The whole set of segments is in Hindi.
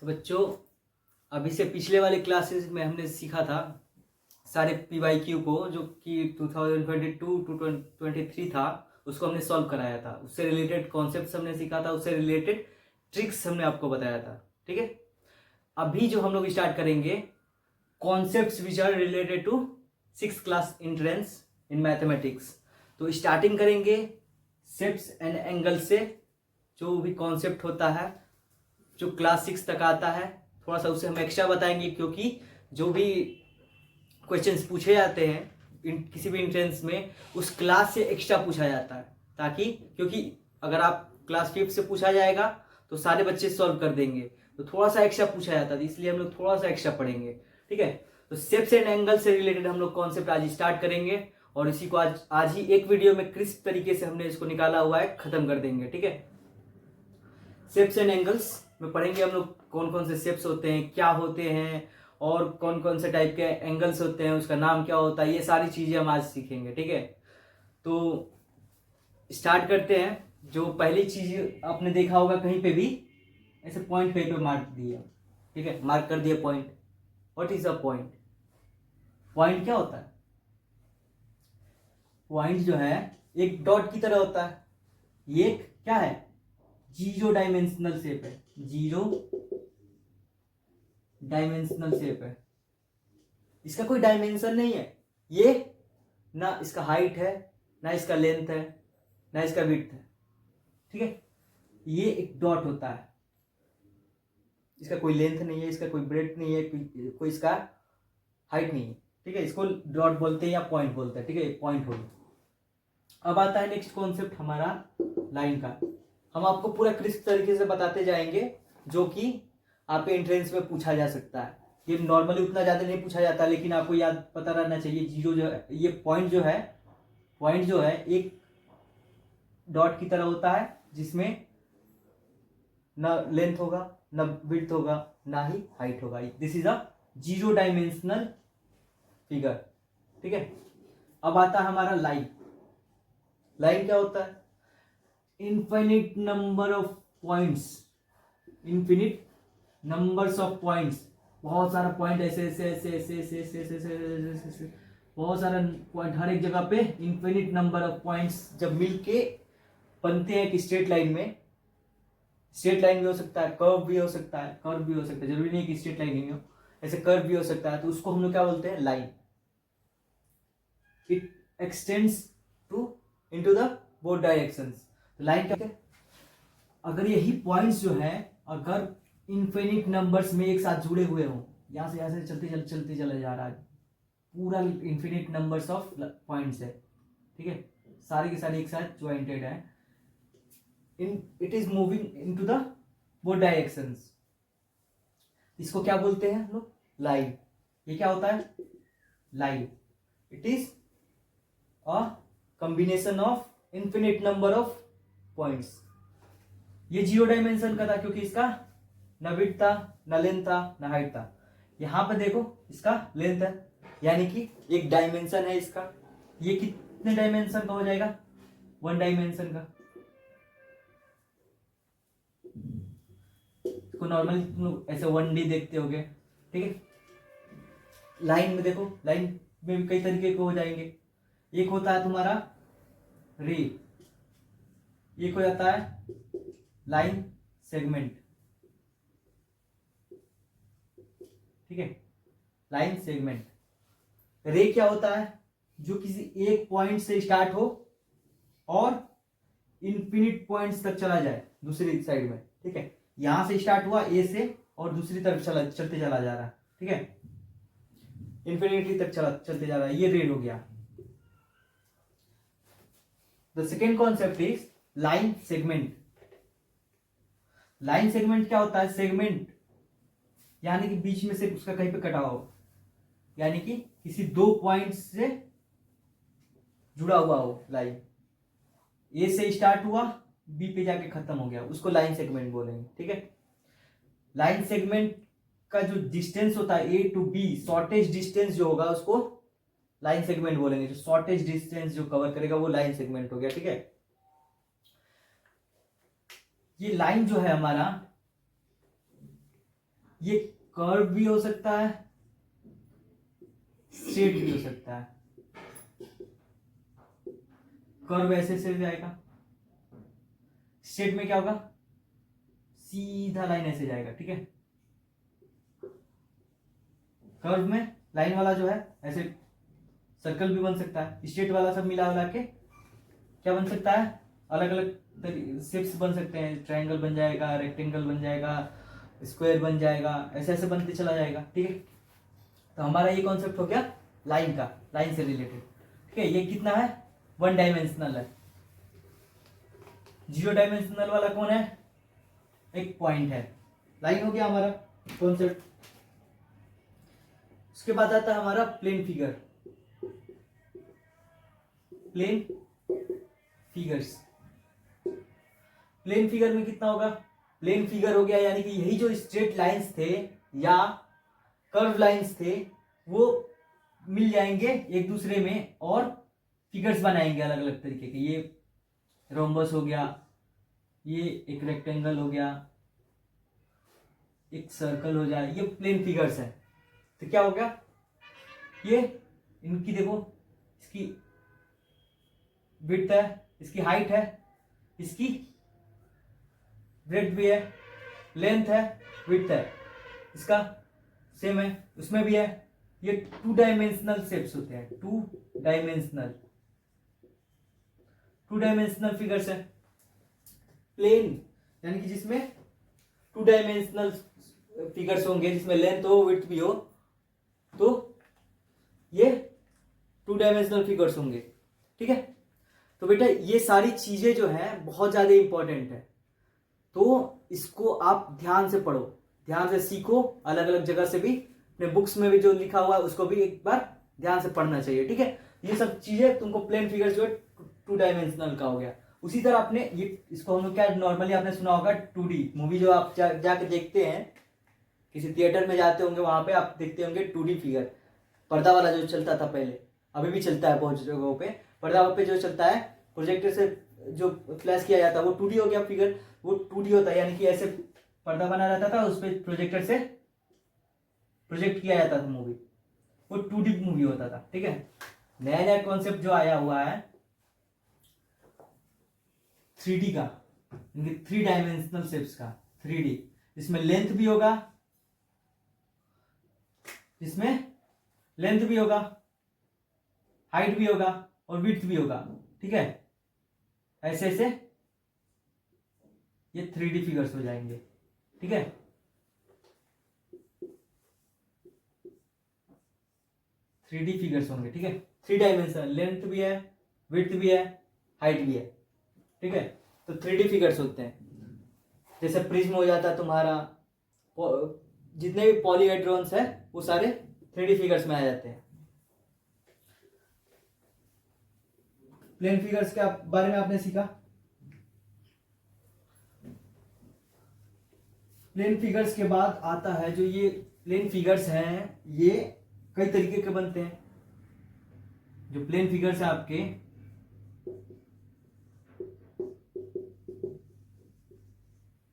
तो बच्चों, अभी से पिछले वाले क्लासेस में हमने सीखा था सारे PYQ को, जो कि 2022 टू 23 था, उसको हमने सॉल्व कराया था। उससे रिलेटेड कॉन्सेप्ट्स हमने सीखा था, उससे रिलेटेड ट्रिक्स हमने आपको बताया था। ठीक है, अभी जो हम लोग स्टार्ट करेंगे concepts which are related to 6th class entrance in mathematics. तो स्टार्टिंग करेंगे शेप्स एंड एंगल से। जो भी कॉन्सेप्ट होता है जो क्लास 6 तक आता है, थोड़ा सा उसे हम एक्स्ट्रा बताएंगे, क्योंकि जो भी क्वेश्चंस पूछे जाते हैं किसी भी एंट्रेंस में, उस क्लास से एक्स्ट्रा पूछा जाता है, ताकि क्योंकि अगर आप क्लास 5 से पूछा जाएगा तो सारे बच्चे सॉल्व कर देंगे, तो थोड़ा सा एक्स्ट्रा पूछा जाता है, इसलिए हम लोग थोड़ा सा एक्स्ट्रा पढ़ेंगे। ठीक है, तो शेप्स एंड एंगल से रिलेटेड हम लोग कॉन्सेप्ट आज स्टार्ट करेंगे, और इसी को आज ही एक वीडियो में क्रिस्प तरीके से हमने इसको निकाला हुआ है, खत्म कर देंगे। ठीक है, शेप्स एंड एंगल्स में पढ़ेंगे हम लोग कौन कौन से शेप्स होते हैं, क्या होते हैं, और कौन कौन से टाइप के एंगल्स होते हैं, उसका नाम क्या होता है, ये सारी चीजें हम आज सीखेंगे। ठीक है, तो स्टार्ट करते हैं। जो पहली चीज आपने देखा होगा कहीं पे भी ऐसे पॉइंट कहीं पे मार्क दिया, ठीक है, मार्क कर दिया point. What is a point? Point क्या होता है? पॉइंट जो है एक डॉट की तरह होता है। ये क्या है? जीरो डायमेंशनल शेप है। जीरो डायमेंशनल शेप है, इसका कोई डायमेंशन नहीं है। ये ना इसका हाइट है, ना इसका लेंथ है, ना इसका विड्थ है। ठीक है, ये एक डॉट होता है, इसका कोई लेंथ नहीं है, इसका कोई ब्रेड्थ नहीं है, कोई इसका हाइट नहीं है। ठीक है, इसको डॉट बोलते हैं या पॉइंट बोलते हैं। ठीक है, पॉइंट हो गया। अब आता है नेक्स्ट कॉन्सेप्ट हमारा लाइन का। हम आपको पूरा क्रिस्प तरीके से बताते जाएंगे, जो कि आपके एंट्रेंस में पूछा जा सकता है। ये नॉर्मली उतना ज्यादा नहीं पूछा जाता, लेकिन आपको याद पता रहना चाहिए। जीरो जो है, ये पॉइंट जो है एक डॉट की तरह होता है, जिसमें ना लेंथ होगा, ना विड्थ होगा, ना ही हाइट होगा। This is a zero dimensional figure. ठीक है, अब आता है हमारा लाइन। लाइन क्या होता है? Infinite number of points. Infinite numbers of points, बहुत सारा पॉइंट ऐसे ऐसे ऐसे ऐसे ऐसे ऐसे ऐसे ऐसे ऐसे ऐसे बहुत सारा पॉइंट हर एक जगह पे। इनफिनिट नंबर ऑफ पॉइंट्स जब मिलके बनते हैं कि स्ट्रेट लाइन में, स्ट्रेट लाइन भी हो सकता है, कर्व भी हो सकता है, कर्व भी हो सकता है, जरूरी नहीं कि स्ट्रेट लाइन ही हो, ऐसे कर्व भी हो सकता है, तो उसको हम लोग क्या बोलते हैं? Line. It extends to into the both directions. तो लाइन क्या है? अगर यही पॉइंट्स जो है अगर इनफिनिट नंबर्स में एक साथ जुड़े हुए हो, यहां से ऐसे चलते चले जा रहा है, पूरा इनफिनिट नंबर्स ऑफ पॉइंट्स है। ठीक है, सारे के सारे एक साथ ज्वाइंटेड है, it is moving into the both directions. इसको क्या बोलते हैं हम लोग? लाइन। ये क्या होता है? Line. It is a combination of infinite number of points. ये जीरो डायमेंशन का था, क्योंकि इसका न विड्थ था, न लेंथ था, न हाइट था। यहां पर देखो इसका लेंथ है, यानी कि एक डायमेंशन है इसका। ये कितने डायमेंशन का हो जाएगा? 1 डायमेंशन का। इसको नॉर्मली तुम लोग ऐसे 1D देखते होगे। ठीक है, लाइन में देखो, लाइन में भी कई तरीके के हो जाएंगे। एक होता है तुम्हारा रे, एक हो जाता है लाइन सेगमेंट। ठीक है, लाइन सेगमेंट। रे क्या होता है? जो किसी एक पॉइंट से स्टार्ट हो और इनफिनिट पॉइंट्स तक चला जाए दूसरी साइड में। ठीक है, यहां से स्टार्ट हुआ ए से और दूसरी तरफ चलते चला जा रहा है। ठीक है, इन्फिनिटी तक चलते जा रहा है, ये रे हो गया। The second concept is line segment. Line segment क्या होता है? सेगमेंट यानी कि बीच में से उसका कहीं पे कटा हो, यानी कि किसी 2 पॉइंट से जुड़ा हुआ हो। लाइन ए से स्टार्ट हुआ, बी पे जाके खत्म हो गया, उसको लाइन सेगमेंट बोलेंगे। ठीक है, लाइन सेगमेंट का जो डिस्टेंस होता है ए टू बी, शॉर्टेज डिस्टेंस जो होगा उसको लाइन सेगमेंट बोलेंगे। जो शॉर्टेज डिस्टेंस जो कवर करेगा वो लाइन सेगमेंट हो गया। ठीक है, ये लाइन जो है हमारा, ये कर्व भी हो सकता है, स्ट्रेट भी हो सकता है। कर्व ऐसे से जाएगा, स्ट्रेट में क्या होगा, सीधा लाइन ऐसे जाएगा, ठीक है। कर्व में लाइन वाला जो है ऐसे सर्कल भी बन सकता है, स्ट्रेट वाला सब मिला मिला के क्या बन सकता है, अलग अलग शेप्स बन सकते हैं, ट्रायंगल बन जाएगा, रेक्टेंगल बन जाएगा, स्क्वायर बन जाएगा, ऐसे ऐसे बनते चला जाएगा, ठीक है। तो हमारा ये कॉन्सेप्ट हो गया लाइन का, लाइन से रिलेटेड, ठीक है। ये कितना है, 1 डायमेंशनल है। 0 डायमेंशनल वाला कौन है, एक पॉइंट है। लाइन हो गया हमारा कॉन्सेप्ट। उसके बाद आता है हमारा plane figure. Plane figures, plane figure में कितना होगा, प्लेन फिगर हो गया यानी कि यही जो स्ट्रेट लाइंस थे या कर्व लाइंस थे वो मिल जाएंगे एक दूसरे में और फिगर्स बनाएंगे अलग अलग तरीके के। ये रोम्बस हो गया, ये एक रेक्टेंगल हो गया, एक सर्कल हो जाए, ये प्लेन फिगर्स है। तो क्या हो गया, ये इनकी देखो, इसकी विड्थ है, इसकी हाइट है, इसकी ब्रेड्थ भी है, लेंथ है, विड्थ है, इसका सेम है, उसमें भी है। ये 2 डायमेंशनल शेप्स होते हैं, 2 डायमेंशनल फिगर्स है। प्लेन यानी कि जिसमें 2 डायमेंशनल फिगर्स होंगे, जिसमें लेंथ हो विड्थ भी हो, तो ये 2 डायमेंशनल फिगर्स होंगे, ठीक है। तो बेटा ये सारी चीजें जो है बहुत ज्यादा इंपॉर्टेंट है, तो इसको आप ध्यान से पढ़ो, ध्यान से सीखो, अलग अलग जगह से भी, अपने बुक्स में भी जो लिखा हुआ है उसको भी एक बार ध्यान से पढ़ना चाहिए, ठीक है। ये सब चीजें तुमको प्लेन फिगर जो है 2 डायमेंशनल का हो गया। उसी तरह आपने ये इसको हम लोग क्या नॉर्मली आपने सुना होगा 2D मूवी, जो आप जाके देखते हैं, किसी थिएटर में जाते होंगे, वहां पे आप देखते होंगे 2D फिगर, पर्दा वाला जो चलता था पहले, अभी भी चलता है बहुत जगहों पे, पर्दा पे जो चलता है, प्रोजेक्टर से जो फ्लैश किया जाता है वो 2D हो गया फिगर, वो 2D होता है, यानी कि ऐसे पर्दा बना रहता था, उस पर प्रोजेक्टर से प्रोजेक्ट किया जाता था मूवी, वो 2D मूवी होता था, ठीक है। नया नया कॉन्सेप्ट जो आया हुआ है 3D का, 3 डायमेंशनल शेप्स का, 3D, इसमें लेंथ भी होगा, इसमें लेंथ भी होगा, हाइट भी होगा और विड्थ भी होगा, ठीक है। ऐसे ऐसे ये 3D फिगर्स हो जाएंगे, ठीक है। थ्री डी फिगर्स होंगे, ठीक है। 3 डायमेंशन, लेंथ भी है, विड्थ भी है, हाइट भी है, ठीक है। तो 3D फिगर्स होते हैं। जैसे प्रिज्म हो जाता है तुम्हारा, जितने भी पॉलीहेड्रॉन्स है वो सारे 3D फिगर्स में आ जाते हैं। प्लेन फिगर्स के बारे में आपने सीखा। प्लेन फिगर्स के बाद आता है जो ये प्लेन फिगर्स हैं, ये कई तरीके के बनते हैं। जो प्लेन फिगर्स है आपके,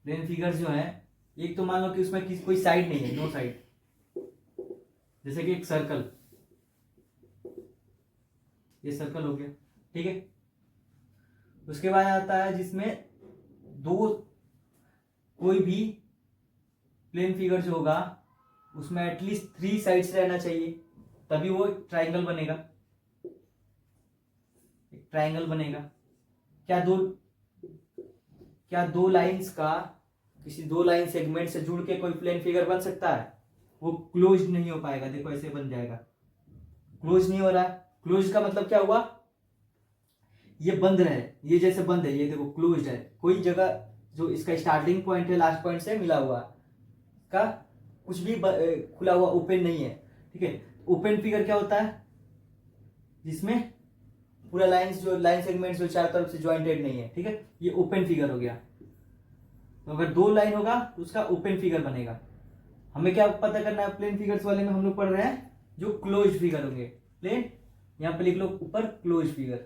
प्लेन फिगर्स जो है, एक तो मान लो कि उसमें कोई साइड नहीं है, नो साइड, जैसे कि एक सर्कल, ये सर्कल हो गया, ठीक है। उसके बाद आता है जिसमें दो, कोई भी प्लेन फिगर जो होगा उसमें एटलीस्ट 3 साइड्स रहना चाहिए, तभी वो ट्राइंगल बनेगा, एक ट्राइंगल बनेगा। क्या दो लाइंस का, किसी 2 लाइन सेगमेंट से जुड़ के कोई प्लेन फिगर बन सकता है? वो क्लोज नहीं हो पाएगा। देखो ऐसे बन जाएगा, क्लोज नहीं हो रहा है। क्लोज का मतलब क्या हुआ, ये बंद रहे, ये जैसे बंद है, ये देखो क्लोज है, कोई जगह जो इसका स्टार्टिंग पॉइंट है लास्ट पॉइंट से मिला हुआ का कुछ भी खुला हुआ ओपन नहीं है, ठीक है। ओपन फिगर क्या होता है, जिसमें पूरा लाइंस, जो लाइन सेगमेंट्स जो चारों तरफ से ज्वाइंटेड नहीं है, ठीक है, ये ओपन फिगर हो गया। तो अगर 2 लाइन होगा तो उसका ओपन फिगर बनेगा। हमें क्या पता करना है, प्लेन फिगर्स वाले में हम लोग पढ़ रहे हैं जो क्लोज फिगर होंगे। प्लेन यहां पे लिख लो ऊपर क्लोज फिगर,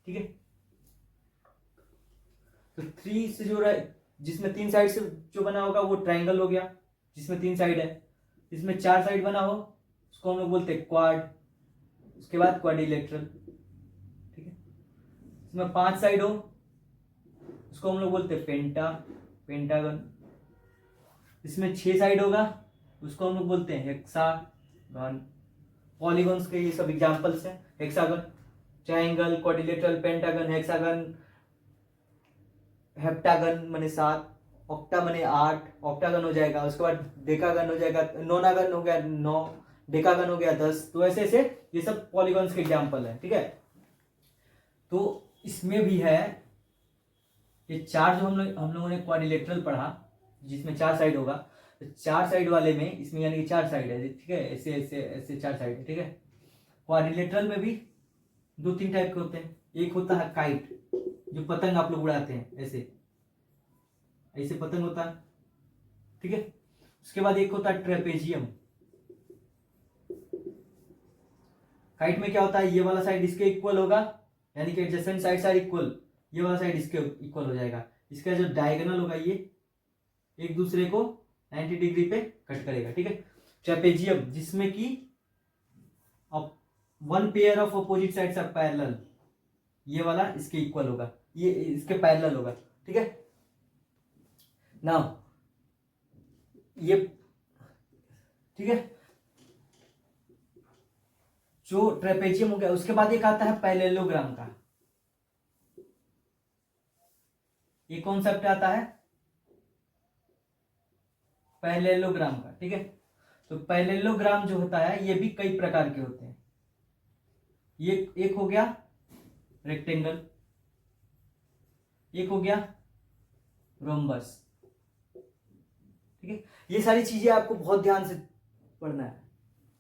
ठीक है। तो 3 से जो जिसमें 3 साइड से जो बना होगा वो ट्राइंगल हो गया, जिसमें 3 साइड है। इसमें 4 साइड बना हो उसको हम लोग बोलते हैं क्वाड। उसके बाद क्वाड्रिलेटरल, ठीक है। इसमें 5 साइड हो उसको हम लोग बोलते हैं पेंटागन। इसमें 6 साइड होगा उसको हम लोग बोलते हैं हेक्सागन। पॉलीगॉन्स के ये सब एग्जांपल्स हैं। Hexagon, triangle, quadrilateral, pentagon, hexagon, heptagon माने 7, ऑक्टा माने 8, ऑक्टागन हो जाएगा। उसके बाद डेकागन हो जाएगा, नोनागन हो गया 9, डेकागन हो गया 10। तो ऐसे ऐसे ये सब पॉलीगॉन्स के एग्जांपल है, ठीक है। तो इसमें भी है ये 4 जो हम लोगों ने क्वाड्रिलेटरल पढ़ा जिसमें 4 साइड होगा। तो 4 साइड वाले में इसमें यानी कि 4 साइड है, ठीक है। ऐसे ऐसे ऐसे 4 साइड है, ठीक है। क्वाड्रिलेटरल में भी 2-3 टाइप के होते हैं। एक होता है काइट, जो पतंग आप लोग उड़ाते हैं, ऐसे ऐसे पतंग होता है, ठीक है। उसके बाद एक होता है ट्रेपेजियम। काइट में क्या होता है, ये वाला साइड इसके इक्वल होगा, यानी कि एडजेसेंट साइड्स आर इक्वल, ये वाला साइड इसके इक्वल हो जाएगा। इसका जो डायगोनल होगा ये एक दूसरे को 90 डिग्री पे कट करेगा, ठीक है। ट्रेपेजियम जिसमें कि 1 pair of opposite sides are parallel, ये वाला इसके इक्वल होगा, ये इसके पैरेलल होगा, ठीक है। नाउ ये, ठीक है, जो ट्रेपेजियम हो गया। उसके बाद एक आता है पैरेललोग्राम का। ये कॉन्सेप्ट आता है पैरेललोग्राम का, ठीक है। तो पैरेललोग्राम जो होता है ये भी कई प्रकार के होते हैं। ये एक हो गया रेक्टेंगल, एक हो गया रोम्बस, ठीक है। ये सारी चीजें आपको बहुत ध्यान से पढ़ना है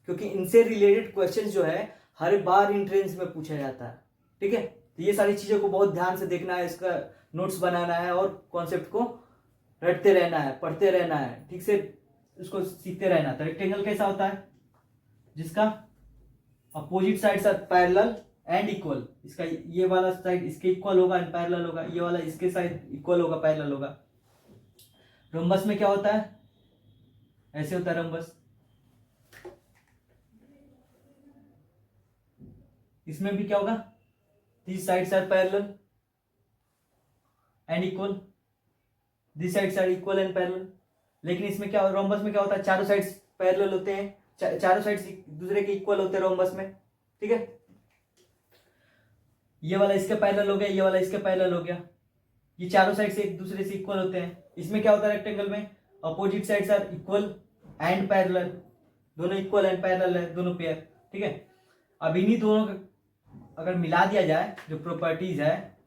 क्योंकि इनसे रिलेटेड क्वेश्चंस जो है हर बार एंट्रेंस में पूछा जाता है, ठीक है। तो ये सारी चीजों को बहुत ध्यान से देखना है, इसका नोट्स बनाना है और कॉन्सेप्ट को रटते रहना है, पढ़ते रहना है, ठीक से उसको सीखते रहना है। तो रेक्टेंगल कैसा होता है, जिसका opposite sides are parallel and equal. इसका ये वाला साइड इसके इक्वल होगा एंड पैरेलल होगा, ये वाला इसके साइड इक्वल होगा पैरेलल होगा। रोम्बस में क्या होता है, ऐसे होता है रोम्बस। इसमें भी क्या होगा, these sides are parallel and equal, these sides are equal and parallel। लेकिन इसमें क्या, रोम्बस में क्या होता है, चारों साइड्स पैरेलल होते हैं, चारों साइड्स दूसरे के इक्वल होते हैं रोम्बस में, ठीक है। ये वाला इसके पैरेलल हो गया, ये वाला इसके पैरेलल हो गया, ये चारों साइड से एक दूसरे से इक्वल होते हैं। इसमें क्या होता है रेक्टेंगल में, opposite sides are equal and parallel, दोनों इक्वल एंड पैरेलल है, दोनों पेयर, ठीक है। अब इन्हीं दोनों अगर मिला दिया जाए जो प्रॉपर्टीज है,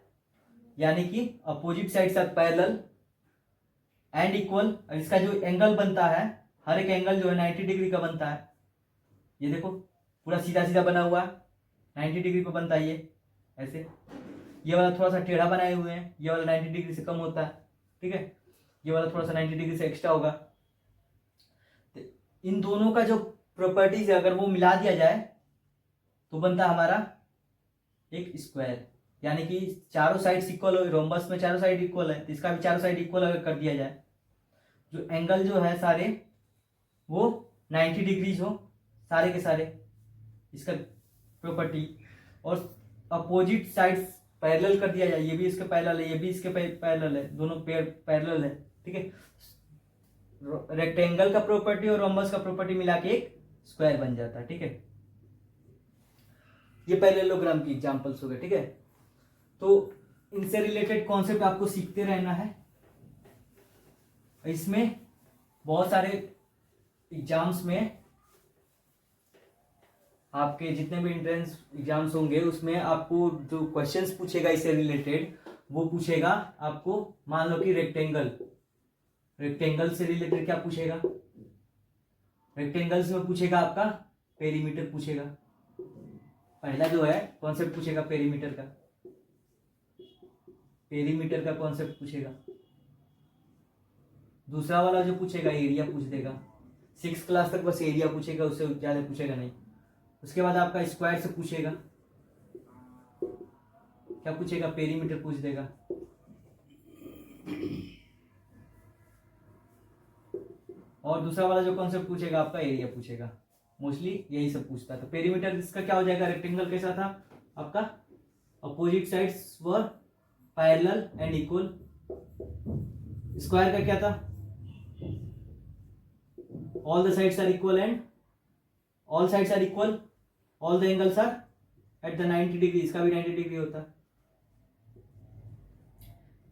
यानी कि opposite sides are parallel and equal, इसका जो एंगल बनता है, हर एक एंगल जो है 90 डिग्री का बनता है। ये देखो पूरा सीधा सीधा बना हुआ 90 डिग्री पे बनता है, ये ऐसे। ये वाला थोड़ा सा टेढ़ा बनाए हुए हैं, ये वाला 90 डिग्री से कम होता है, ठीक है। ये वाला थोड़ा सा 90 डिग्री से एक्स्ट्रा होगा। तो इन दोनों का जो प्रॉपर्टीज है अगर वो मिला दिया जाए तो बनता है हमारा एक स्क्वायर, यानी कि चारों साइड इक्वल हो। रोम्बस में चारों साइड इक्वल है तो इसका भी चारों साइड इक्वल अगर कर दिया जाए, जो एंगल जो है सारे वो 90 डिग्रीज हो सारे के सारे, इसका प्रॉपर्टी, और अपोजिट साइड्स पैरेलल कर दिया जाए, ये भी इसके पैरेलल है, ये भी इसके पैरेलल है, दोनों पेयर पैरेलल है, ठीक है। रेक्टेंगल का प्रॉपर्टी और रोम्बस का प्रॉपर्टी मिला के एक स्क्वायर बन जाता है, ठीक है। ये पैरेललोग्राम की एग्जांपल्स हो गए, ठीक है। तो इनसे रिलेटेड कॉन्सेप्ट आपको सीखते रहना है। इसमें बहुत सारे एग्जाम्स में आपके जितने भी एंट्रेंस एग्जाम्स होंगे उसमें आपको जो क्वेश्चंस पूछेगा इससे रिलेटेड वो पूछेगा आपको, मान लो कि रेक्टेंगल से रिलेटेड क्या पूछेगा, रेक्टेंगल्स में पूछेगा आपका पेरीमीटर पूछेगा। पहला जो है कॉन्सेप्ट पूछेगा पेरीमीटर का कॉन्सेप्ट पूछेगा। दूसरा वाला जो पूछेगा एरिया पूछ देगा, 6 क्लास तक बस एरिया पूछेगा, उससे ज्यादा पूछेगा नहीं। उसके बाद आपका स्क्वायर से पूछेगा, क्या पूछेगा, पेरीमीटर पूछ देगा। और दूसरा वाला जो कॉन्सेप्ट पूछेगा आपका एरिया पूछेगा, मोस्टली यही सब पूछता है। तो पेरीमीटर इसका क्या हो जाएगा, रेक्टेंगल कैसा था आपका, opposite sides were parallel and equal. Square का क्या था, all the sides are equal and all sides are equal, all the angles are at the 90 degree, इसका भी 90 डिग्री होता है।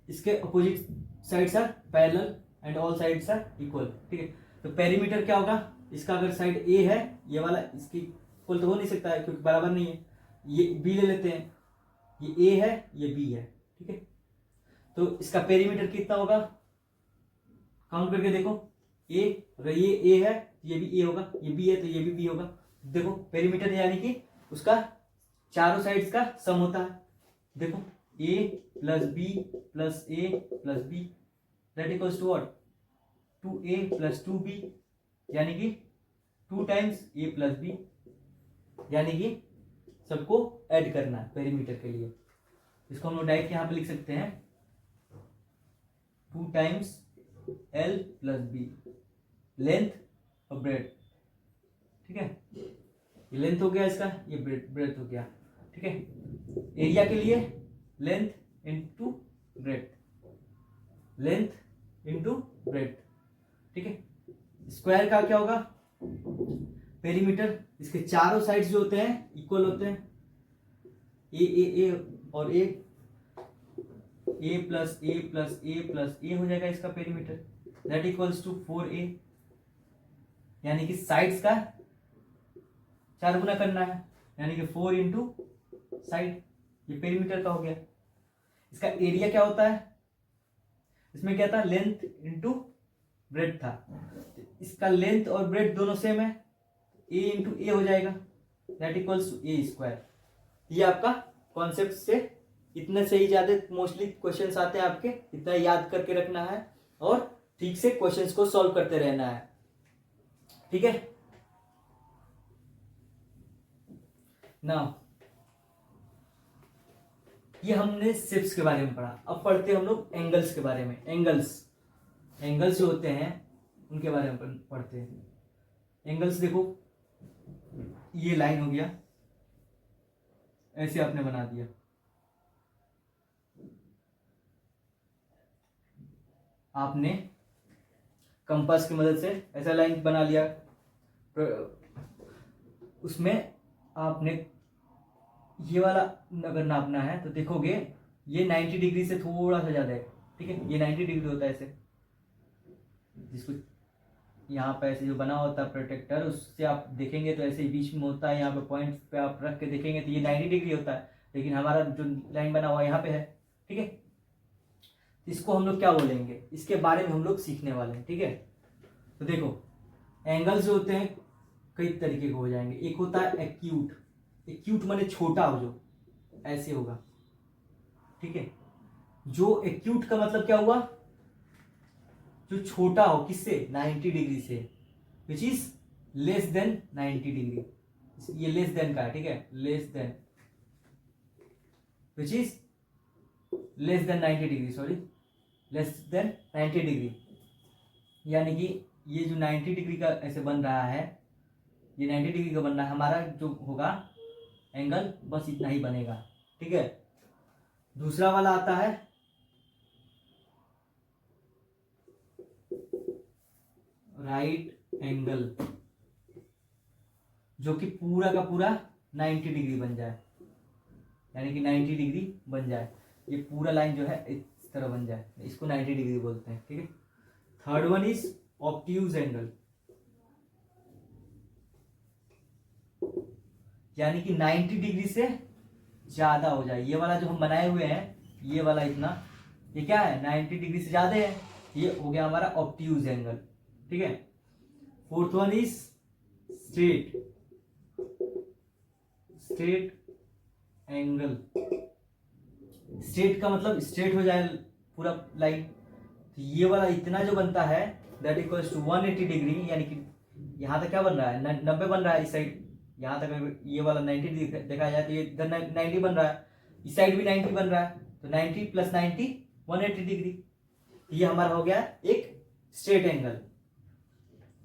इसके opposite sides are parallel and all sides are equal, ठीक है। तो पेरीमीटर क्या होगा, इसका अगर साइड ए है, ये वाला इसकी इक्वल तो हो नहीं सकता है क्योंकि बराबर नहीं है। ये बी ले लेते हैं, ये ए है ये बी है, ठीक है। तो इसका पेरीमीटर कितना होगा, काउंट करके देखो, ए, अगर ये ए है तो ये भी ए होगा, ये बी है तो ये भी बी होगा। देखो पेरीमीटर यानी कि उसका चारों साइड्स का सम होता है। देखो a plus b plus a plus b that equals to what, 2a plus 2b, यानी कि 2 टाइम्स a प्लस b, यानी कि सबको ऐड करना है पेरीमीटर के लिए। इसको हम लोग डायरेक्ट यहां पे लिख सकते हैं 2 times l plus b, length और ब्रेथ, ठीक है। ये लेंथ हो गया इसका, ये ब्रेथ हो गया, ठीक है। एरिया के लिए length into breadth, length into breadth, ठीक है। स्क्वायर का क्या होगा, पेरीमीटर, इसके चारों साइड्स जो होते हैं इक्वल होते हैं, ए और ए plus a plus a plus ए हो जाएगा इसका perimeter, that equals to 4a, यानी कि साइड्स का 4 गुना करना है, यानी कि 4 इंटू साइड, ये पेरीमीटर का हो गया। इसका एरिया क्या होता है, इसमें क्या था, लेंथ इंटू ब्रेथ था। इसका लेंथ और ब्रेथ दोनों सेम है, ए इंटू ए हो जाएगा, that equals to A square. ये आपका कॉन्सेप्ट से इतने से ही ज्यादा मोस्टली क्वेश्चंस आते हैं आपके, इतना याद करके रखना है और ठीक से क्वेश्चंस को सॉल्व करते रहना है, ठीक है। नाउ ये हमने शेप्स के बारे में पढ़ा, अब पढ़ते हैं हम लोग एंगल्स के बारे में। एंगल्स जो होते हैं उनके बारे में पढ़ते हैं। एंगल्स देखो, ये लाइन हो गया, ऐसे आपने बना दिया, आपने कंपास की मदद से ऐसा लाइन बना लिया, उसमें आपने ये वाला अगर नापना है तो देखोगे ये 90 डिग्री से थोड़ा सा ज्यादा है, ठीक है। ये 90 डिग्री होता है ऐसे, जिसको यहाँ पे ऐसे जो बना होता है प्रोटेक्टर, उससे आप देखेंगे तो ऐसे बीच में होता है, यहाँ पे पॉइंट पे आप रख के देखेंगे तो ये 90 डिग्री होता है, लेकिन हमारा जो लाइन बना हुआ यहाँ पे है, ठीक है। इसको हम लोग क्या बोलेंगे, इसके बारे में हम लोग सीखने वाले हैं, ठीक है। तो देखो एंगल्स जो होते हैं कई तरीके के हो जाएंगे। एक होता है एक्यूट माने छोटा हो, जो ऐसे होगा, ठीक है। जो एक्यूट का मतलब क्या हुआ, जो छोटा हो, किससे, 90 डिग्री से, which is less than 90 degree, ये लेस देन का है, ठीक है, less than, which is less than 90 degree, sorry, less than 90 degree, यानी कि ये जो 90 डिग्री का ऐसे बन रहा है, ये 90 डिग्री का बन रहा है, हमारा जो होगा एंगल बस इतना ही बनेगा, ठीक है। दूसरा वाला आता है राइट एंगल, जो कि पूरा का पूरा 90 डिग्री बन जाए, यानी कि 90 डिग्री बन जाए, ये पूरा लाइन जो है इस तरह बन जाए, इसको 90 डिग्री बोलते हैं, ठीक है। Third one is obtuse angle, यानी कि 90 डिग्री से ज्यादा हो जाए। ये वाला जो हम बनाए हुए हैं, ये वाला इतना, ये क्या है, 90 डिग्री से ज्यादा है, ये हो गया हमारा ऑब्ट्यूज एंगल, ठीक है। Fourth one is straight angle. Straight का मतलब स्ट्रेट हो जाए पूरा लाइन, तो ये वाला इतना जो बनता है दैट इक्वल्स टू 180 डिग्री, यानी कि यहाँ तक क्या बन रहा है, 90 बन रहा है इस साइड, यहाँ तक ये वाला 90 देखा जाए तो ये इधर 90 बन रहा है, इस साइड भी 90 बन रहा है, तो 90 प्लस 90 180 डिग्री, ये हमारा हो गया एक स्ट्रेट एंगल।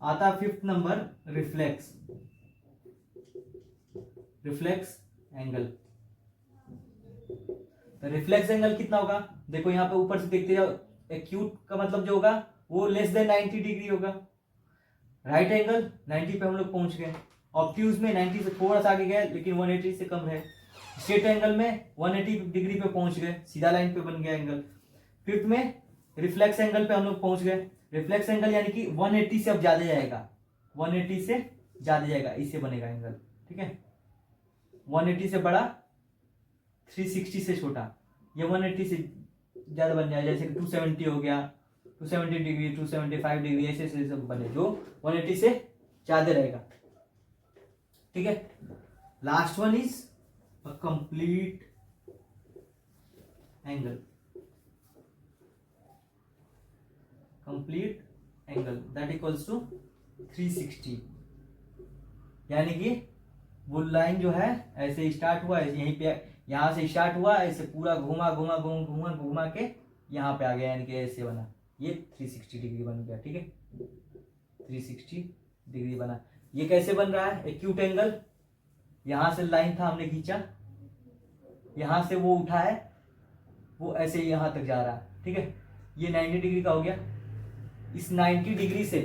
आता है 5th नंबर रिफ्लेक्स एंगल। तो रिफ्लेक्स एंगल कितना होगा, देखो यहाँ पे ऊपर से देखते जाओ, एक्यूट का मतलब जो होगा वो लेस देन 90 डिग्री होगा। राइट एंगल 90 पे हम लोग पहुंच गए, ऑब्ट्यूज में 90 से थोड़ा सा आगे गए लेकिन 180 से कम है। स्ट्रेट एंगल में 180 डिग्री पे पहुंच गए, सीधा लाइन पे बन गया एंगल। 5th में रिफ्लेक्स एंगल पे हम लोग पहुंच गए। रिफ्लेक्स एंगल यानी कि 180 से अब ज्यादा जाएगा, 180 से ज्यादा जाएगा, इससे बनेगा एंगल। ठीक है, 180 से बड़ा, 360 से छोटा, ये 180 से ज्यादा बन जाए, जैसे कि 270 हो गया, 270 डिग्री, 275 डिग्री, ऐसे ऐसे सब बने जो 180 से ज्यादा रहेगा। ठीक है, last one is a complete angle. Complete angle that equals to 360, यानी कि वो लाइन जो है ऐसे स्टार्ट हुआ, ऐसे यहीं पे, यहां से स्टार्ट हुआ, ऐसे पूरा घुमा घुमा घुमा घुमा घुमा के यहाँ पे आ गया, यानी कि ऐसे बना, ये 360 डिग्री बन गया। ठीक है, 360 डिग्री बना। ये कैसे बन रहा है, एक्यूट एंगल, यहां से लाइन था हमने खींचा, यहां से वो उठा है, वो ऐसे यहां तक जा रहा है। ठीक है, ये 90 डिग्री का हो गया। इस 90 डिग्री से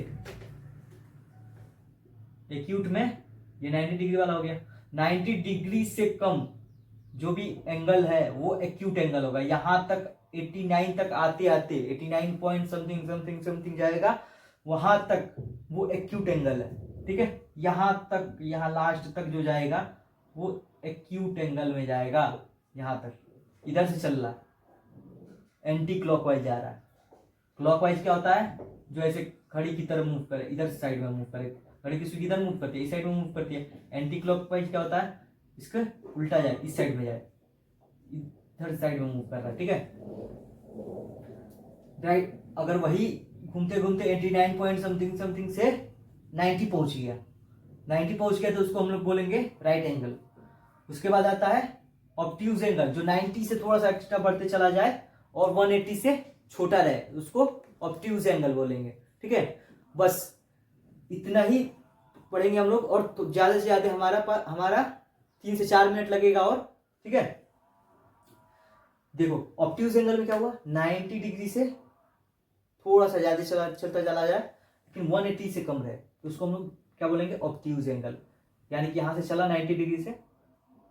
एक्यूट में ये 90 डिग्री वाला हो गया। 90 डिग्री से कम जो भी एंगल है वो एक्यूट एंगल होगा। यहां तक 89 तक आते आते 89 पॉइंट समथिंग समथिंग समथिंग जाएगा, वहां तक वो एक्यूट एंगल है। ठीक है, यहां तक, यहां लास्ट तक जो जाएगा वो एक्यूट एंगल में जाएगा। यहां तक इधर से चल रहा है, एंटी क्लॉकवाइज जा रहा है। क्लॉकवाइज क्या होता है, जो ऐसे घड़ी की तरफ मूव करे, इधर साइड में मूव करे, घड़ी की सुई किधर मूव करती है, इस साइड में मूव करती है। एंटी क्लॉकवाइज क्या होता है, इसका उल्टा जाए, इस साइड में जाए, इधर साइड में मूव कर रहा है। ठीक है, राइट, अगर वही घूमते घूमते 89 पॉइंट समथिंग समथिंग से 90 पहुंच गया, 90 पहुंच गया तो उसको हम लोग बोलेंगे राइट एंगल। उसके बाद आता है ऑब्ट्यूज एंगल, जो 90 से थोड़ा सा एक्स्ट्रा बढ़ते चला जाए और 180 से छोटा रहे, उसको ऑब्ट्यूज एंगल बोलेंगे। ठीक है, बस इतना ही पढ़ेंगे हम लोग, और तो ज्यादा से ज्यादा हमारा 3 से 4 मिनट लगेगा और। ठीक है, देखो ऑब्ट्यूज एंगल में क्या हुआ, 90 डिग्री से थोड़ा सा ज्यादा चलता चला जाए लेकिन 180 से कम रहे, तो उसको हम लोग क्या बोलेंगे, ऑब्ट्यूज एंगल। यानी कि यहां से चला 90 डिग्री से,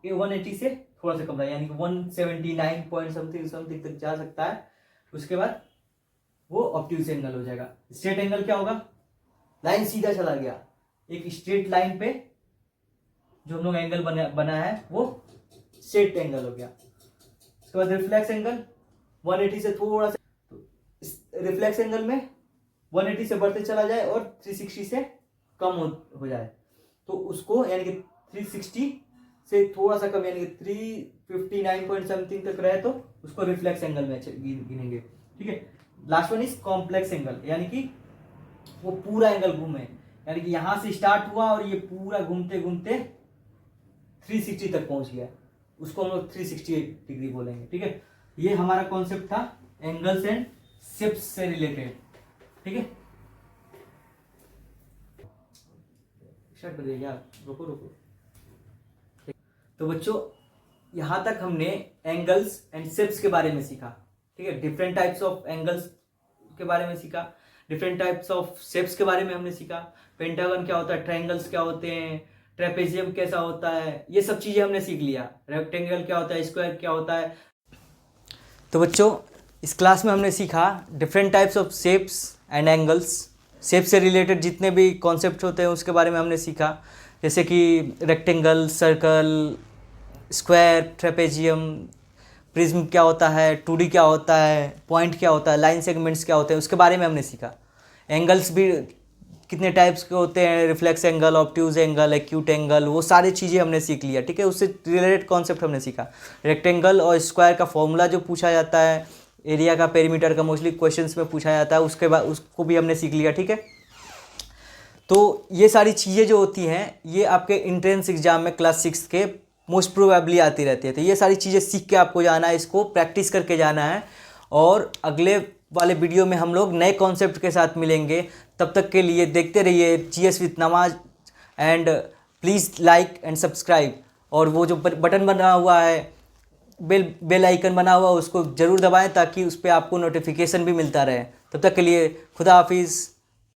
ये 180 से थोड़ा सा कम रहा, यानी कि 179 पॉइंट समथिंग समथिंग तक जा सकता है। उसके बाद वो ऑब्ट्यूज एंगल हो जाएगा। स्ट्रेट एंगल क्या होगा, लाइन सीधा चला गया, एक स्ट्रेट लाइन पे जो हम लोग एंगल बना है वो स्ट्रेट एंगल हो गया। उसके बाद रिफ्लेक्स एंगल 180 से थोड़ा सा, तो रिफ्लेक्स एंगल में 180 से बढ़ते चला जाए और 360 से कम हो जाए, तो उसको यानी कि 360 से थोड़ा सा कम, यानी कि 359 पॉइंट समथिंग तक रहे तो उसको रिफ्लेक्स एंगल में गिनेंगे। ठीक है, last one is complex angle, यानी कि वो पूरा एंगल घूमे, यानी कि यहां से स्टार्ट हुआ और ये पूरा घूमते घूमते 360 तक पहुंच गया, उसको हम लोग 360 डिग्री बोलेंगे। ठीक है, ये हमारा कॉन्सेप्ट था एंगल्स एंड शेप्स से रिलेटेड। ठीक है, स्टार्ट कर दीजिए यार, रुको रुको। तो बच्चों यहां तक हमने एंगल्स एंड शेप्स के बारे में सीखा। ठीक है, डिफरेंट टाइप्स ऑफ एंगल्स के बारे में सीखा, डिफरेंट टाइप्स ऑफ शेप्स के बारे में हमने सीखा, पेंटागन क्या होता है, ट्रायंगल्स क्या होते हैं, ट्रेपेजियम कैसा होता है, ये सब चीजें हमने सीख लिया। रेक्टेंगल क्या होता है, स्क्वायर क्या होता है। तो बच्चों इस क्लास में हमने सीखा different types of shapes and angles. Shape से रिलेटेड जितने भी कॉन्सेप्ट होते हैं उसके बारे में हमने सीखा, जैसे कि rectangle, circle, square, trapezium, prism क्या होता है, 2D क्या होता है, पॉइंट क्या होता है, लाइन सेगमेंट्स क्या होते हैं, उसके बारे में हमने सीखा। एंगल्स भी कितने टाइप्स के होते हैं, reflex angle, obtuse angle, acute angle, वो सारी चीज़ें हमने सीख लिया। ठीक है, उससे रिलेटेड कॉन्सेप्ट हमने सीखा। रेक्टेंगल और स्क्वायर का फॉर्मूला जो पूछा जाता है, एरिया का, पेरीमीटर का मोस्टली क्वेश्चंस में पूछा जाता है, उसके बाद उसको भी हमने सीख लिया। ठीक है, तो ये सारी चीज़ें जो होती हैं ये आपके एंट्रेंस एग्जाम में क्लास 6 के मोस्ट प्रोबेबली आती रहती है। तो ये सारी चीज़ें सीख के आपको जाना है, इसको प्रैक्टिस करके जाना है, और अगले वाले वीडियो में हम लोग नए कॉन्सेप्ट के साथ मिलेंगे। तब तक के लिए देखते रहिए जीएस विथ नमाज, and please like and subscribe. और वो जो बटन बना हुआ है, बेल आइकन बना हुआ, उसको ज़रूर दबाएं ताकि उस पर आपको नोटिफिकेशन भी मिलता रहे। तब तक के लिए खुदा हाफिज़।